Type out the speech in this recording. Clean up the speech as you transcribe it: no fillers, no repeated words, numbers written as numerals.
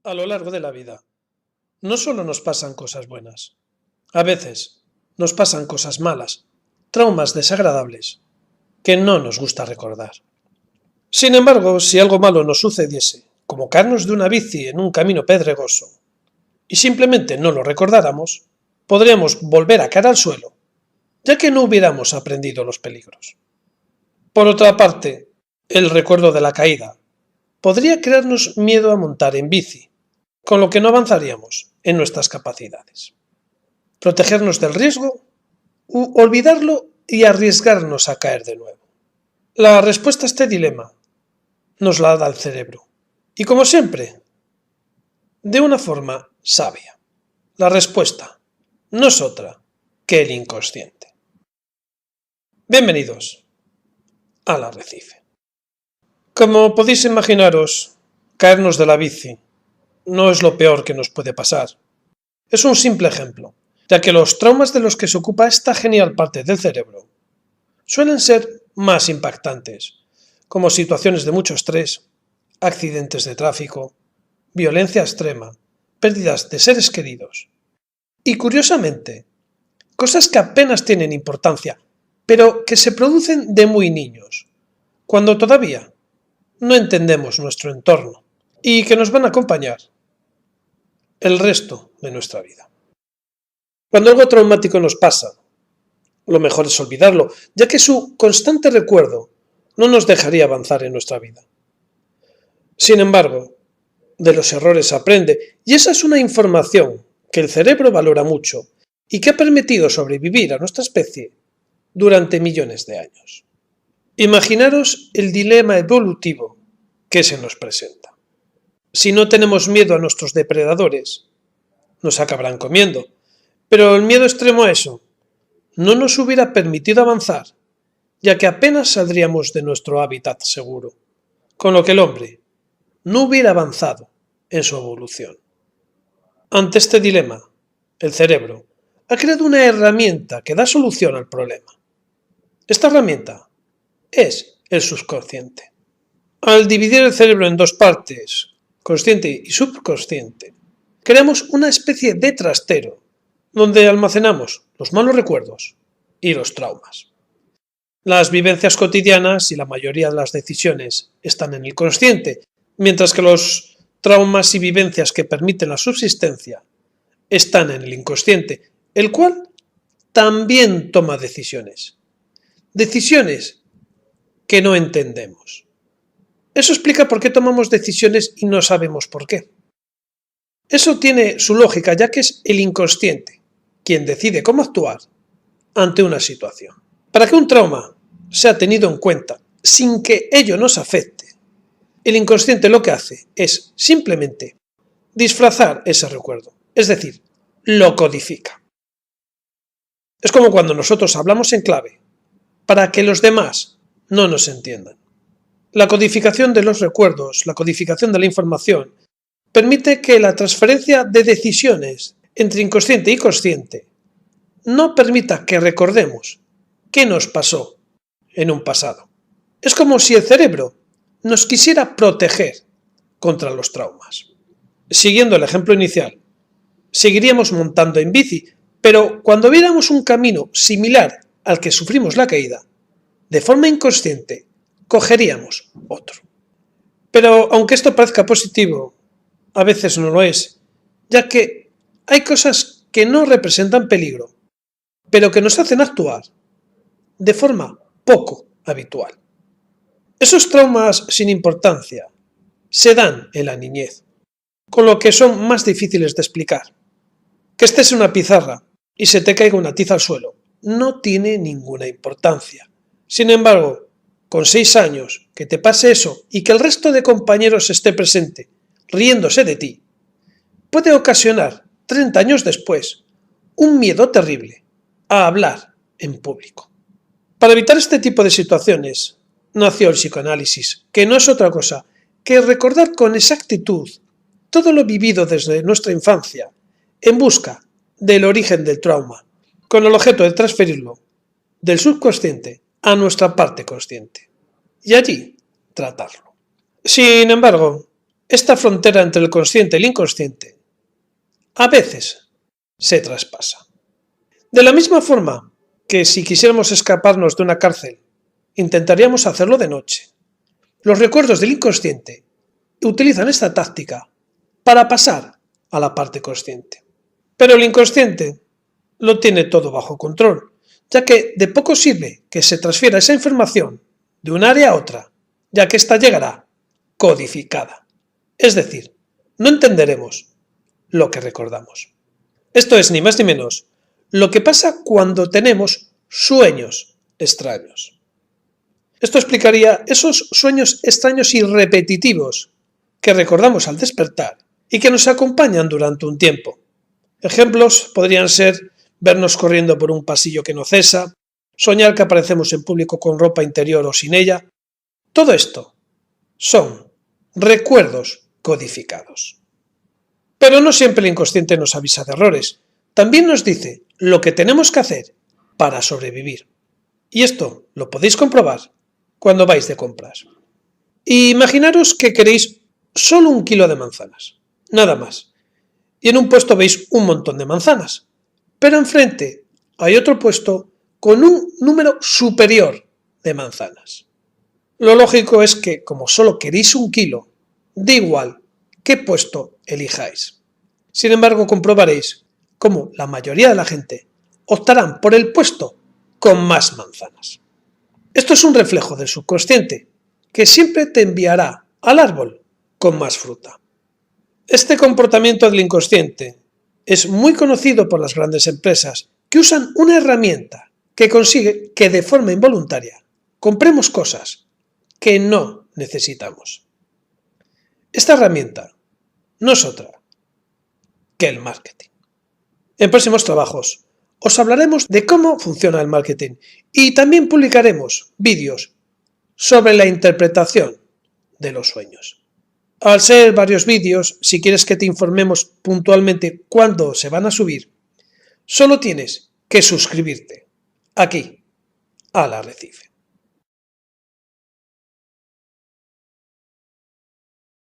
A lo largo de la vida, no solo nos pasan cosas buenas, a veces nos pasan cosas malas, traumas desagradables, que no nos gusta recordar. Sin embargo, si algo malo nos sucediese, como caernos de una bici en un camino pedregoso, y simplemente no lo recordáramos, podríamos volver a caer al suelo, ya que no hubiéramos aprendido los peligros. Por otra parte, el recuerdo de la caída podría crearnos miedo a montar en bici, con lo que no avanzaríamos en nuestras capacidades. Protegernos del riesgo u olvidarlo y arriesgarnos a caer de nuevo. La respuesta a este dilema nos la da el cerebro. Y como siempre, de una forma sabia. La respuesta no es otra que el inconsciente. Bienvenidos al Arrecife. Como podéis imaginaros, caernos de la bici no es lo peor que nos puede pasar. Es un simple ejemplo, ya que los traumas de los que se ocupa esta genial parte del cerebro suelen ser más impactantes, como situaciones de mucho estrés, accidentes de tráfico, violencia extrema, pérdidas de seres queridos. Y curiosamente, cosas que apenas tienen importancia, pero que se producen de muy niños, cuando todavía no entendemos nuestro entorno y que nos van a acompañar el resto de nuestra vida. Cuando algo traumático nos pasa, lo mejor es olvidarlo, ya que su constante recuerdo no nos dejaría avanzar en nuestra vida. Sin embargo, de los errores se aprende, y esa es una información que el cerebro valora mucho y que ha permitido sobrevivir a nuestra especie durante millones de años. Imaginaros el dilema evolutivo que se nos presenta. Si no tenemos miedo a nuestros depredadores, nos acabarán comiendo, pero el miedo extremo a eso no nos hubiera permitido avanzar, ya que apenas saldríamos de nuestro hábitat seguro, con lo que el hombre no hubiera avanzado en su evolución. Ante este dilema, el cerebro ha creado una herramienta que da solución al problema. Esta herramienta es el subconsciente. Al dividir el cerebro en dos partes, consciente y subconsciente, creamos una especie de trastero donde almacenamos los malos recuerdos y los traumas. Las vivencias cotidianas y la mayoría de las decisiones están en el consciente, mientras que los traumas y vivencias que permiten la subsistencia están en el inconsciente, el cual también toma decisiones. Decisiones que no entendemos. Eso explica por qué tomamos decisiones y no sabemos por qué. Eso tiene su lógica, ya que es el inconsciente quien decide cómo actuar ante una situación. Para que un trauma sea tenido en cuenta sin que ello nos afecte, el inconsciente lo que hace es simplemente disfrazar ese recuerdo, es decir, lo codifica. Es como cuando nosotros hablamos en clave para que los demás no nos entiendan. La codificación de los recuerdos, la codificación de la información, permite que la transferencia de decisiones entre inconsciente y consciente no permita que recordemos qué nos pasó en un pasado. Es como si el cerebro nos quisiera proteger contra los traumas. Siguiendo el ejemplo inicial, seguiríamos montando en bici, pero cuando viéramos un camino similar al que sufrimos la caída, de forma inconsciente, cogeríamos otro. Pero aunque esto parezca positivo, a veces no lo es, ya que hay cosas que no representan peligro, pero que nos hacen actuar de forma poco habitual. Esos traumas sin importancia se dan en la niñez, con lo que son más difíciles de explicar. Que estés en una pizarra y se te caiga una tiza al suelo no tiene ninguna importancia. Sin embargo, con 6 años, que te pase eso y que el resto de compañeros esté presente, riéndose de ti, puede ocasionar, 30 años después, un miedo terrible a hablar en público. Para evitar este tipo de situaciones, nació el psicoanálisis, que no es otra cosa que recordar con exactitud todo lo vivido desde nuestra infancia, en busca del origen del trauma, con el objeto de transferirlo del subconsciente a nuestra parte consciente, y allí tratarlo. Sin embargo, Esta frontera entre el consciente y el inconsciente a veces se traspasa. De la misma forma que si quisiéramos escaparnos de una cárcel, intentaríamos hacerlo de noche. Los recuerdos del inconsciente utilizan esta táctica para pasar a la parte consciente. Pero el inconsciente lo tiene todo bajo control, ya que de poco sirve que se transfiera esa información de un área a otra, ya que ésta llegará codificada. Es decir, no entenderemos lo que recordamos. Esto es ni más ni menos lo que pasa cuando tenemos sueños extraños. Esto explicaría esos sueños extraños y repetitivos que recordamos al despertar y que nos acompañan durante un tiempo. Ejemplos podrían ser vernos corriendo por un pasillo que no cesa, soñar que aparecemos en público con ropa interior o sin ella. Todo esto son recuerdos codificados. Pero no siempre el inconsciente nos avisa de errores. También nos dice lo que tenemos que hacer para sobrevivir. Y esto lo podéis comprobar cuando vais de compras. Imaginaros que queréis solo 1 kilo de manzanas, nada más. Y en un puesto veis un montón de manzanas, pero enfrente hay otro puesto con un número superior de manzanas. Lo lógico es que, como solo queréis 1 kilo, da igual qué puesto elijáis. Sin embargo, comprobaréis cómo la mayoría de la gente optarán por el puesto con más manzanas. Esto es un reflejo del subconsciente, que siempre te enviará al árbol con más fruta. Este comportamiento del inconsciente es muy conocido por las grandes empresas que usan una herramienta que consigue que de forma involuntaria compremos cosas que no necesitamos. Esta herramienta no es otra que el marketing. En próximos trabajos os hablaremos de cómo funciona el marketing y también publicaremos vídeos sobre la interpretación de los sueños. Al ser varios vídeos, si quieres que te informemos puntualmente cuándo se van a subir, solo tienes que suscribirte aquí, al Arrecife.